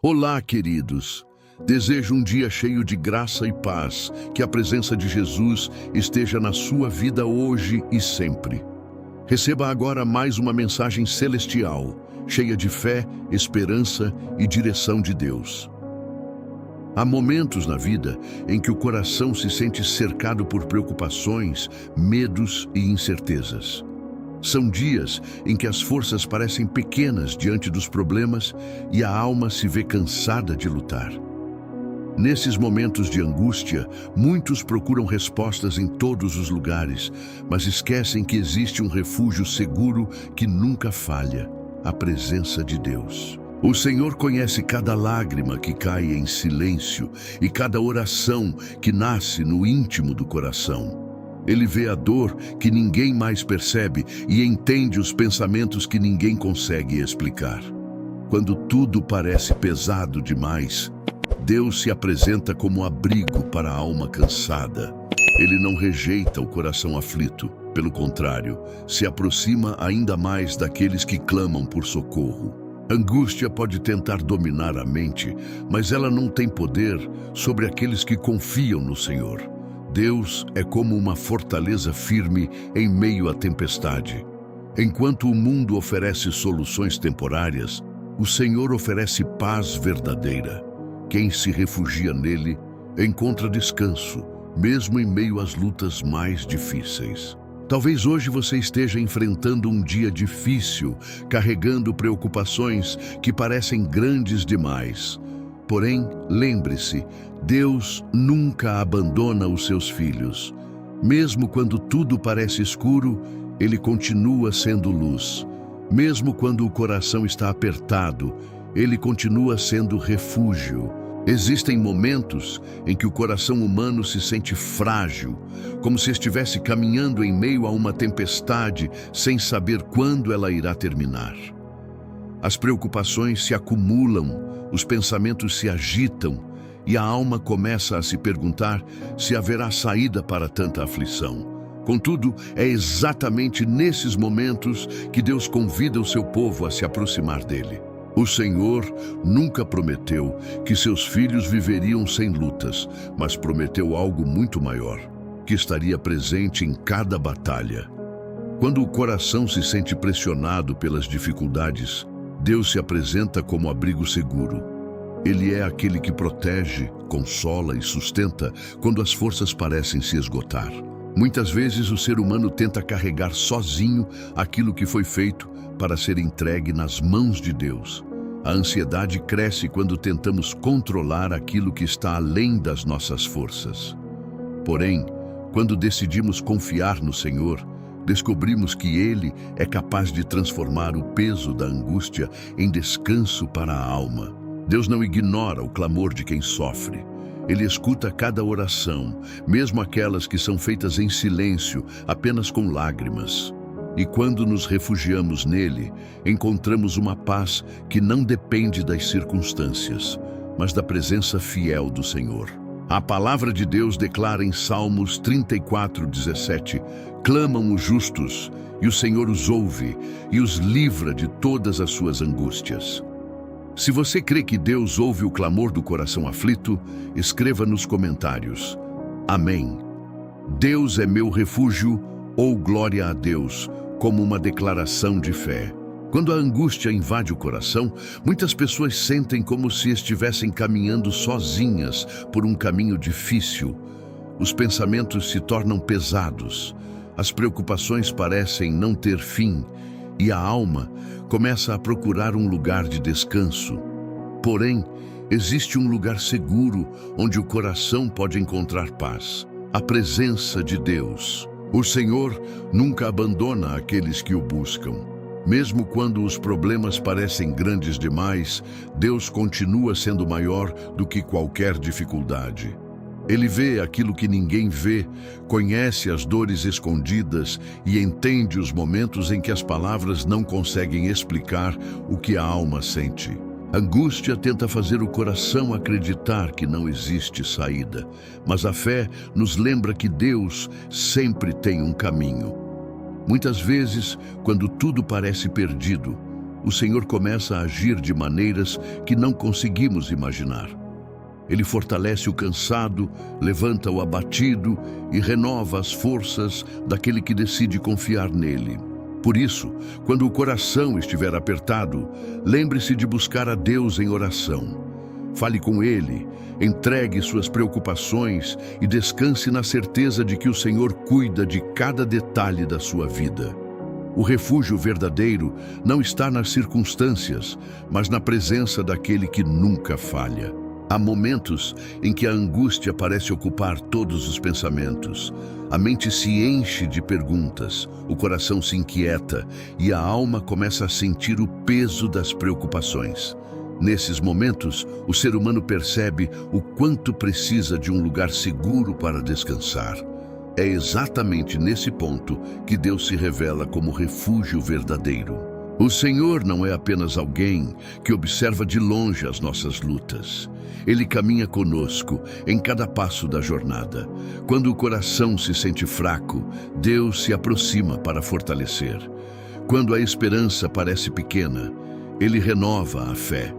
Olá, queridos. Desejo um dia cheio de graça e paz, que a presença de Jesus esteja na sua vida hoje e sempre. Receba agora mais uma mensagem celestial, cheia de fé, esperança e direção de Deus. Há momentos na vida em que o coração se sente cercado por preocupações, medos e incertezas. São dias em que as forças parecem pequenas diante dos problemas e a alma se vê cansada de lutar. Nesses momentos de angústia, muitos procuram respostas em todos os lugares, mas esquecem que existe um refúgio seguro que nunca falha: a presença de Deus. O Senhor conhece cada lágrima que cai em silêncio e cada oração que nasce no íntimo do coração. Ele vê a dor que ninguém mais percebe e entende os pensamentos que ninguém consegue explicar. Quando tudo parece pesado demais, Deus se apresenta como abrigo para a alma cansada. Ele não rejeita o coração aflito, pelo contrário, se aproxima ainda mais daqueles que clamam por socorro. Angústia pode tentar dominar a mente, mas ela não tem poder sobre aqueles que confiam no Senhor. Deus é como uma fortaleza firme em meio à tempestade. Enquanto o mundo oferece soluções temporárias, o Senhor oferece paz verdadeira. Quem se refugia nele encontra descanso, mesmo em meio às lutas mais difíceis. Talvez hoje você esteja enfrentando um dia difícil, carregando preocupações que parecem grandes demais. Porém, lembre-se, Deus nunca abandona os seus filhos. Mesmo quando tudo parece escuro, Ele continua sendo luz. Mesmo quando o coração está apertado, Ele continua sendo refúgio. Existem momentos em que o coração humano se sente frágil, como se estivesse caminhando em meio a uma tempestade sem saber quando ela irá terminar. As preocupações se acumulam, os pensamentos se agitam e a alma começa a se perguntar se haverá saída para tanta aflição. Contudo, é exatamente nesses momentos que Deus convida o seu povo a se aproximar dele. O Senhor nunca prometeu que seus filhos viveriam sem lutas, mas prometeu algo muito maior, que estaria presente em cada batalha. Quando o coração se sente pressionado pelas dificuldades, Deus se apresenta como abrigo seguro. Ele é aquele que protege, consola e sustenta quando as forças parecem se esgotar. Muitas vezes o ser humano tenta carregar sozinho aquilo que foi feito para ser entregue nas mãos de Deus. A ansiedade cresce quando tentamos controlar aquilo que está além das nossas forças. Porém, quando decidimos confiar no Senhor, descobrimos que Ele é capaz de transformar o peso da angústia em descanso para a alma. Deus não ignora o clamor de quem sofre. Ele escuta cada oração, mesmo aquelas que são feitas em silêncio, apenas com lágrimas. E quando nos refugiamos nele, encontramos uma paz que não depende das circunstâncias, mas da presença fiel do Senhor. A palavra de Deus declara em Salmos 34:17: "Clamam os justos, e o Senhor os ouve, e os livra de todas as suas angústias." Se você crê que Deus ouve o clamor do coração aflito, escreva nos comentários: Amém. Deus é meu refúgio, ou glória a Deus, como uma declaração de fé. Quando a angústia invade o coração, muitas pessoas sentem como se estivessem caminhando sozinhas por um caminho difícil. Os pensamentos se tornam pesados, as preocupações parecem não ter fim, e a alma começa a procurar um lugar de descanso. Porém, existe um lugar seguro onde o coração pode encontrar paz: a presença de Deus. O Senhor nunca abandona aqueles que o buscam. Mesmo quando os problemas parecem grandes demais, Deus continua sendo maior do que qualquer dificuldade. Ele vê aquilo que ninguém vê, conhece as dores escondidas e entende os momentos em que as palavras não conseguem explicar o que a alma sente. Angústia tenta fazer o coração acreditar que não existe saída, mas a fé nos lembra que Deus sempre tem um caminho. Muitas vezes, quando tudo parece perdido, o Senhor começa a agir de maneiras que não conseguimos imaginar. Ele fortalece o cansado, levanta o abatido e renova as forças daquele que decide confiar nele. Por isso, quando o coração estiver apertado, lembre-se de buscar a Deus em oração. Fale com Ele, entregue suas preocupações e descanse na certeza de que o Senhor cuida de cada detalhe da sua vida. O refúgio verdadeiro não está nas circunstâncias, mas na presença daquele que nunca falha. Há momentos em que a angústia parece ocupar todos os pensamentos. A mente se enche de perguntas, o coração se inquieta e a alma começa a sentir o peso das preocupações. Nesses momentos, o ser humano percebe o quanto precisa de um lugar seguro para descansar. É exatamente nesse ponto que Deus se revela como refúgio verdadeiro. O Senhor não é apenas alguém que observa de longe as nossas lutas. Ele caminha conosco em cada passo da jornada. Quando o coração se sente fraco, Deus se aproxima para fortalecer. Quando a esperança parece pequena, Ele renova a fé.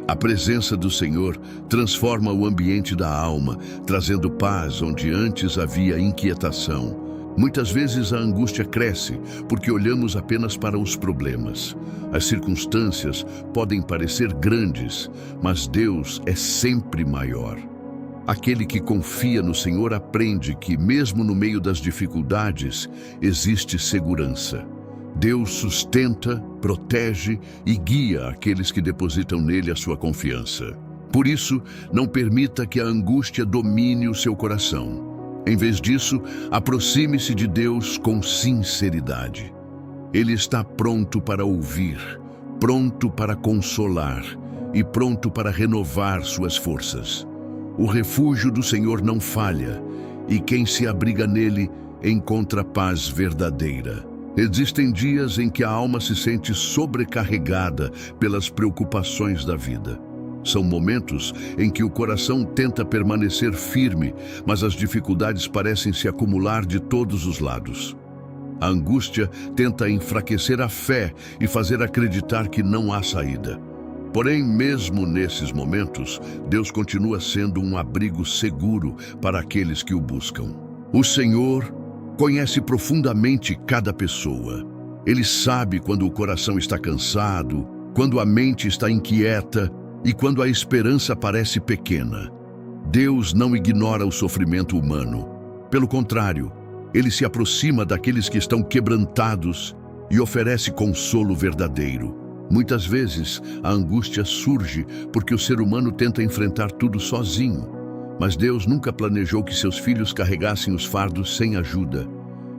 A presença do Senhor transforma o ambiente da alma, trazendo paz onde antes havia inquietação. Muitas vezes a angústia cresce porque olhamos apenas para os problemas. As circunstâncias podem parecer grandes, mas Deus é sempre maior. Aquele que confia no Senhor aprende que, mesmo no meio das dificuldades, existe segurança. Deus sustenta, protege e guia aqueles que depositam nele a sua confiança. Por isso, não permita que a angústia domine o seu coração. Em vez disso, aproxime-se de Deus com sinceridade. Ele está pronto para ouvir, pronto para consolar e pronto para renovar suas forças. O refúgio do Senhor não falha, e quem se abriga nele encontra paz verdadeira. Existem dias em que a alma se sente sobrecarregada pelas preocupações da vida. São momentos em que o coração tenta permanecer firme, mas as dificuldades parecem se acumular de todos os lados. A angústia tenta enfraquecer a fé e fazer acreditar que não há saída. Porém, mesmo nesses momentos, Deus continua sendo um abrigo seguro para aqueles que o buscam. O Senhor conhece profundamente cada pessoa. Ele sabe quando o coração está cansado, quando a mente está inquieta e quando a esperança parece pequena. Deus não ignora o sofrimento humano. Pelo contrário, Ele se aproxima daqueles que estão quebrantados e oferece consolo verdadeiro. Muitas vezes, a angústia surge porque o ser humano tenta enfrentar tudo sozinho. Mas Deus nunca planejou que seus filhos carregassem os fardos sem ajuda.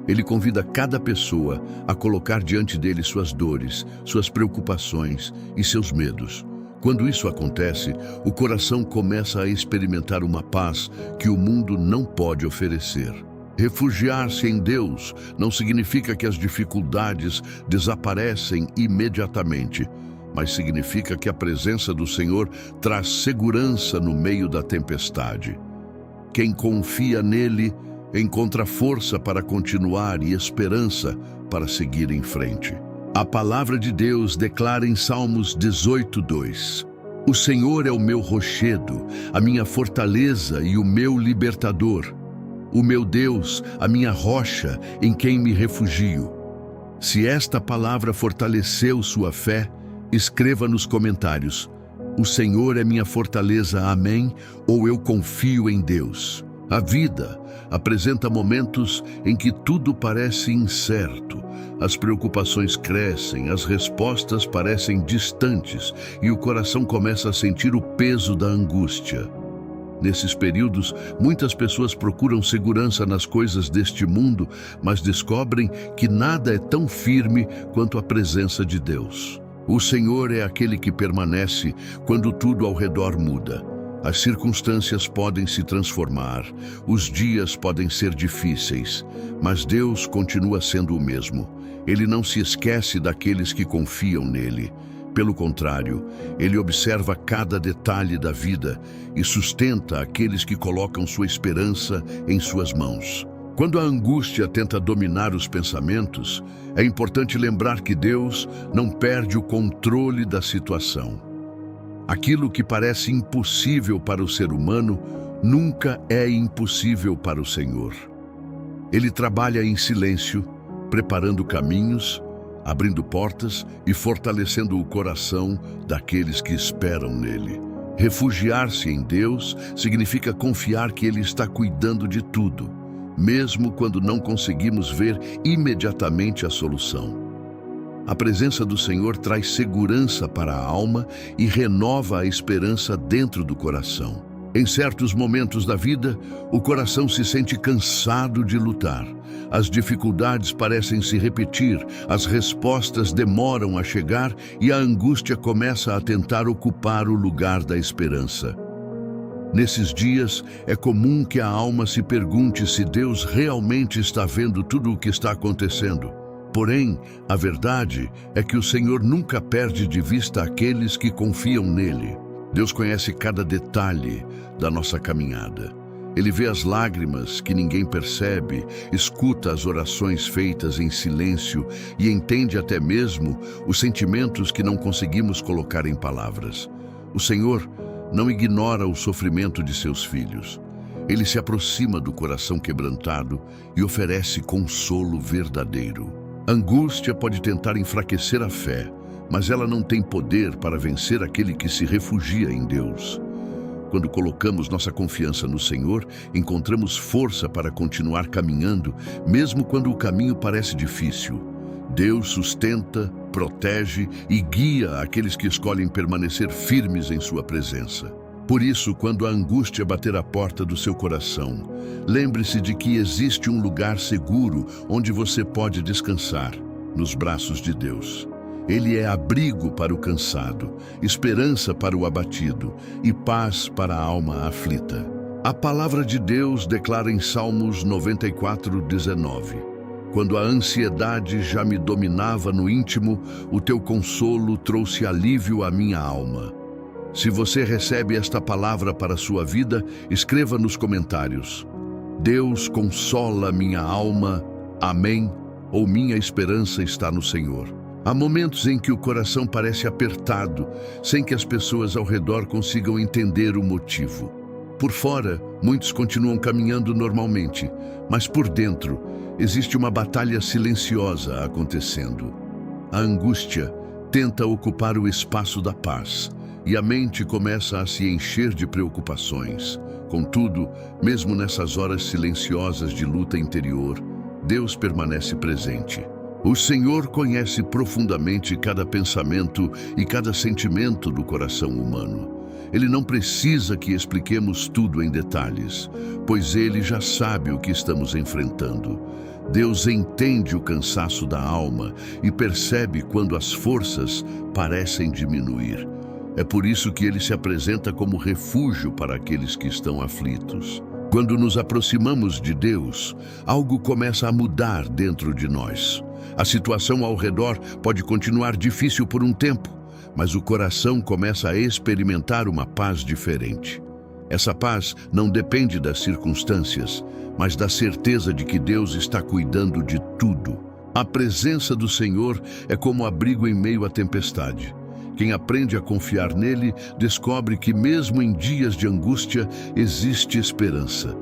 Ele convida cada pessoa a colocar diante dele suas dores, suas preocupações e seus medos. Quando isso acontece, o coração começa a experimentar uma paz que o mundo não pode oferecer. Refugiar-se em Deus não significa que as dificuldades desaparecem imediatamente, mas significa que a presença do Senhor traz segurança no meio da tempestade. Quem confia nele encontra força para continuar e esperança para seguir em frente. A palavra de Deus declara em Salmos 18:2: O Senhor é o meu rochedo, a minha fortaleza e o meu libertador. O meu Deus, a minha rocha, em quem me refugio. Se esta palavra fortaleceu sua fé, escreva nos comentários: o Senhor é minha fortaleza, amém? Ou eu confio em Deus. A vida apresenta momentos em que tudo parece incerto. As preocupações crescem, as respostas parecem distantes e o coração começa a sentir o peso da angústia. Nesses períodos, muitas pessoas procuram segurança nas coisas deste mundo, mas descobrem que nada é tão firme quanto a presença de Deus. O Senhor é aquele que permanece quando tudo ao redor muda. As circunstâncias podem se transformar, os dias podem ser difíceis, mas Deus continua sendo o mesmo. Ele não se esquece daqueles que confiam nele. Pelo contrário, Ele observa cada detalhe da vida e sustenta aqueles que colocam sua esperança em suas mãos. Quando a angústia tenta dominar os pensamentos, é importante lembrar que Deus não perde o controle da situação. Aquilo que parece impossível para o ser humano nunca é impossível para o Senhor. Ele trabalha em silêncio, preparando caminhos, abrindo portas e fortalecendo o coração daqueles que esperam nele. Refugiar-se em Deus significa confiar que Ele está cuidando de tudo, mesmo quando não conseguimos ver imediatamente a solução. A presença do Senhor traz segurança para a alma e renova a esperança dentro do coração. Em certos momentos da vida, o coração se sente cansado de lutar. As dificuldades parecem se repetir, as respostas demoram a chegar e a angústia começa a tentar ocupar o lugar da esperança. Nesses dias, é comum que a alma se pergunte se Deus realmente está vendo tudo o que está acontecendo. Porém, a verdade é que o Senhor nunca perde de vista aqueles que confiam nele. Deus conhece cada detalhe da nossa caminhada. Ele vê as lágrimas que ninguém percebe, escuta as orações feitas em silêncio e entende até mesmo os sentimentos que não conseguimos colocar em palavras. O Senhor não ignora o sofrimento de seus filhos. Ele se aproxima do coração quebrantado e oferece consolo verdadeiro. A angústia pode tentar enfraquecer a fé, mas ela não tem poder para vencer aquele que se refugia em Deus. Quando colocamos nossa confiança no Senhor, encontramos força para continuar caminhando, mesmo quando o caminho parece difícil. Deus sustenta, protege e guia aqueles que escolhem permanecer firmes em sua presença. Por isso, quando a angústia bater à porta do seu coração, lembre-se de que existe um lugar seguro onde você pode descansar, nos braços de Deus. Ele é abrigo para o cansado, esperança para o abatido e paz para a alma aflita. A palavra de Deus declara em Salmos 94:19: Quando a ansiedade já me dominava no íntimo, o teu consolo trouxe alívio à minha alma. Se você recebe esta palavra para a sua vida, escreva nos comentários: Deus consola minha alma, amém, ou minha esperança está no Senhor. Há momentos em que o coração parece apertado, sem que as pessoas ao redor consigam entender o motivo. Por fora, muitos continuam caminhando normalmente, mas por dentro, existe uma batalha silenciosa acontecendo. A angústia tenta ocupar o espaço da paz, e a mente começa a se encher de preocupações. Contudo, mesmo nessas horas silenciosas de luta interior, Deus permanece presente. O Senhor conhece profundamente cada pensamento e cada sentimento do coração humano. Ele não precisa que expliquemos tudo em detalhes, pois Ele já sabe o que estamos enfrentando. Deus entende o cansaço da alma e percebe quando as forças parecem diminuir. É por isso que Ele se apresenta como refúgio para aqueles que estão aflitos. Quando nos aproximamos de Deus, algo começa a mudar dentro de nós. A situação ao redor pode continuar difícil por um tempo, mas o coração começa a experimentar uma paz diferente. Essa paz não depende das circunstâncias, mas da certeza de que Deus está cuidando de tudo. A presença do Senhor é como abrigo em meio à tempestade. Quem aprende a confiar nele descobre que mesmo em dias de angústia existe esperança.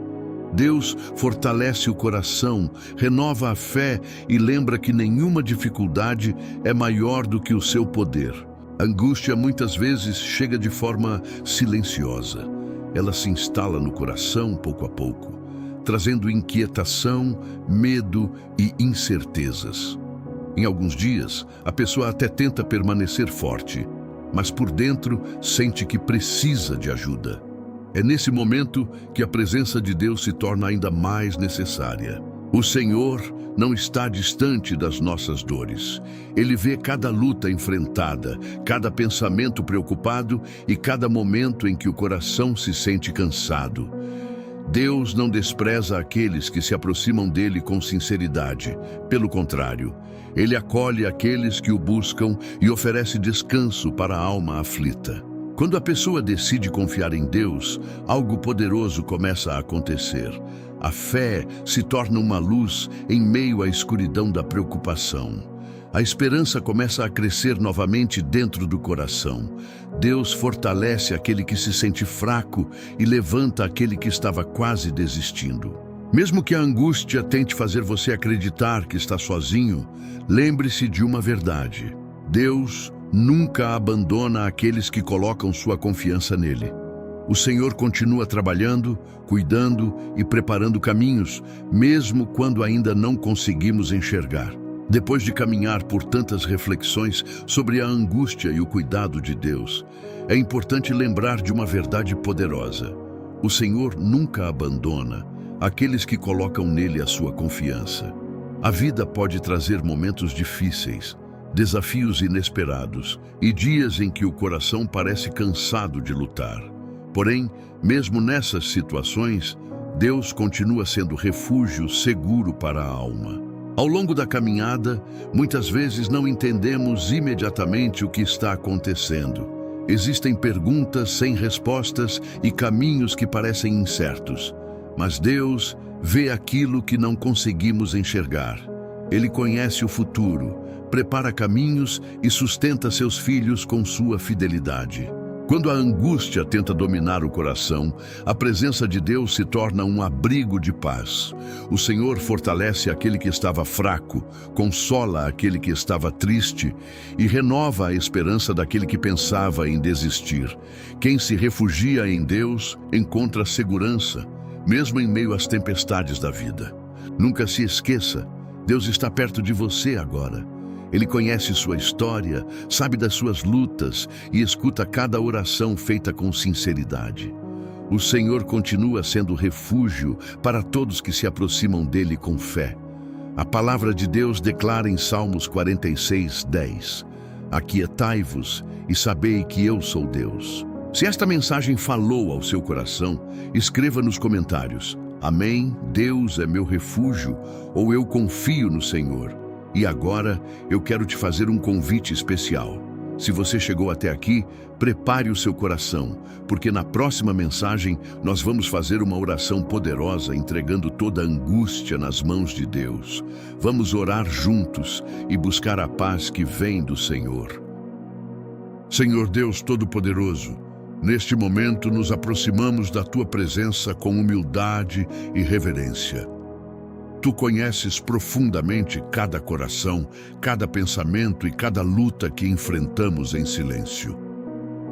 Deus fortalece o coração, renova a fé e lembra que nenhuma dificuldade é maior do que o seu poder. A angústia muitas vezes chega de forma silenciosa. Ela se instala no coração pouco a pouco, trazendo inquietação, medo e incertezas. Em alguns dias, a pessoa até tenta permanecer forte, mas por dentro sente que precisa de ajuda. É nesse momento que a presença de Deus se torna ainda mais necessária. O Senhor não está distante das nossas dores. Ele vê cada luta enfrentada, cada pensamento preocupado e cada momento em que o coração se sente cansado. Deus não despreza aqueles que se aproximam dele com sinceridade. Pelo contrário, ele acolhe aqueles que o buscam e oferece descanso para a alma aflita. Quando a pessoa decide confiar em Deus, algo poderoso começa a acontecer. A fé se torna uma luz em meio à escuridão da preocupação. A esperança começa a crescer novamente dentro do coração. Deus fortalece aquele que se sente fraco e levanta aquele que estava quase desistindo. Mesmo que a angústia tente fazer você acreditar que está sozinho, lembre-se de uma verdade: Deus nunca abandona aqueles que colocam sua confiança nele. O Senhor continua trabalhando, cuidando e preparando caminhos, mesmo quando ainda não conseguimos enxergar. Depois de caminhar por tantas reflexões sobre a angústia e o cuidado de Deus, é importante lembrar de uma verdade poderosa: o Senhor nunca abandona aqueles que colocam nele a sua confiança. A vida pode trazer momentos difíceis, desafios inesperados e dias em que o coração parece cansado de lutar. Porém, mesmo nessas situações, Deus continua sendo refúgio seguro para a alma. Ao longo da caminhada, muitas vezes não entendemos imediatamente o que está acontecendo. Existem perguntas sem respostas e caminhos que parecem incertos. Mas Deus vê aquilo que não conseguimos enxergar. Ele conhece o futuro, prepara caminhos e sustenta seus filhos com sua fidelidade. Quando a angústia tenta dominar o coração, a presença de Deus se torna um abrigo de paz. O Senhor fortalece aquele que estava fraco, consola aquele que estava triste e renova a esperança daquele que pensava em desistir. Quem se refugia em Deus encontra segurança, mesmo em meio às tempestades da vida. Nunca se esqueça, Deus está perto de você agora. Ele conhece sua história, sabe das suas lutas e escuta cada oração feita com sinceridade. O Senhor continua sendo refúgio para todos que se aproximam dele com fé. A palavra de Deus declara em Salmos 46:10: Aquietai-vos e sabei que eu sou Deus. Se esta mensagem falou ao seu coração, escreva nos comentários: Amém, Deus é meu refúgio, ou eu confio no Senhor. E agora eu quero te fazer um convite especial. Se você chegou até aqui, prepare o seu coração, porque na próxima mensagem nós vamos fazer uma oração poderosa entregando toda a angústia nas mãos de Deus. Vamos orar juntos e buscar a paz que vem do Senhor. Senhor Deus Todo-Poderoso, neste momento nos aproximamos da Tua presença com humildade e reverência. Tu conheces profundamente cada coração, cada pensamento e cada luta que enfrentamos em silêncio.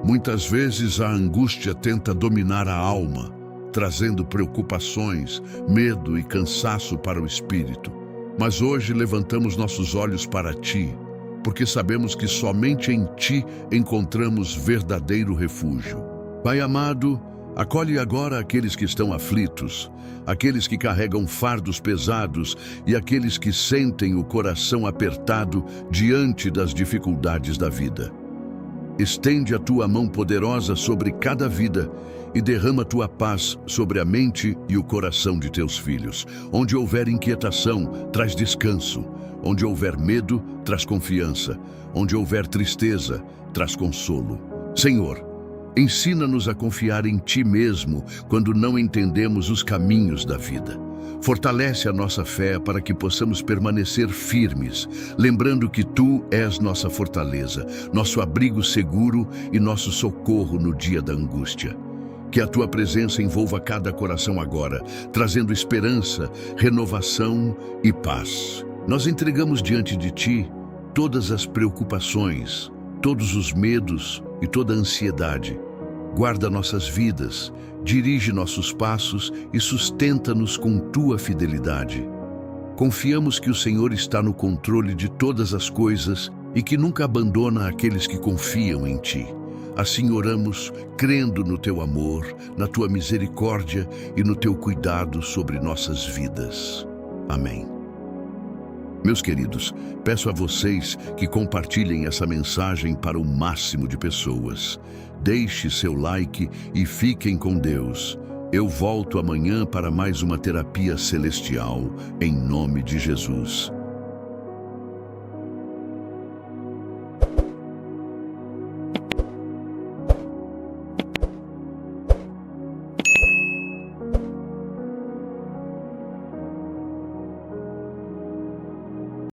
Muitas vezes a angústia tenta dominar a alma, trazendo preocupações, medo e cansaço para o espírito. Mas hoje levantamos nossos olhos para Ti, porque sabemos que somente em Ti encontramos verdadeiro refúgio. Pai amado, acolhe agora aqueles que estão aflitos, aqueles que carregam fardos pesados e aqueles que sentem o coração apertado diante das dificuldades da vida. Estende a Tua mão poderosa sobre cada vida e derrama Tua paz sobre a mente e o coração de Teus filhos. Onde houver inquietação, traz descanso. Onde houver medo, traz confiança. Onde houver tristeza, traz consolo. Senhor, ensina-nos a confiar em Ti mesmo quando não entendemos os caminhos da vida. Fortalece a nossa fé para que possamos permanecer firmes, lembrando que Tu és nossa fortaleza, nosso abrigo seguro e nosso socorro no dia da angústia. Que a Tua presença envolva cada coração agora, trazendo esperança, renovação e paz. Nós entregamos diante de Ti todas as preocupações, todos os medos e toda a ansiedade. Guarda nossas vidas, dirige nossos passos e sustenta-nos com Tua fidelidade. Confiamos que o Senhor está no controle de todas as coisas e que nunca abandona aqueles que confiam em Ti. Assim oramos, crendo no Teu amor, na Tua misericórdia e no Teu cuidado sobre nossas vidas. Amém. Meus queridos, peço a vocês que compartilhem essa mensagem para o máximo de pessoas. Deixe seu like e fiquem com Deus. Eu volto amanhã para mais uma terapia celestial, em nome de Jesus.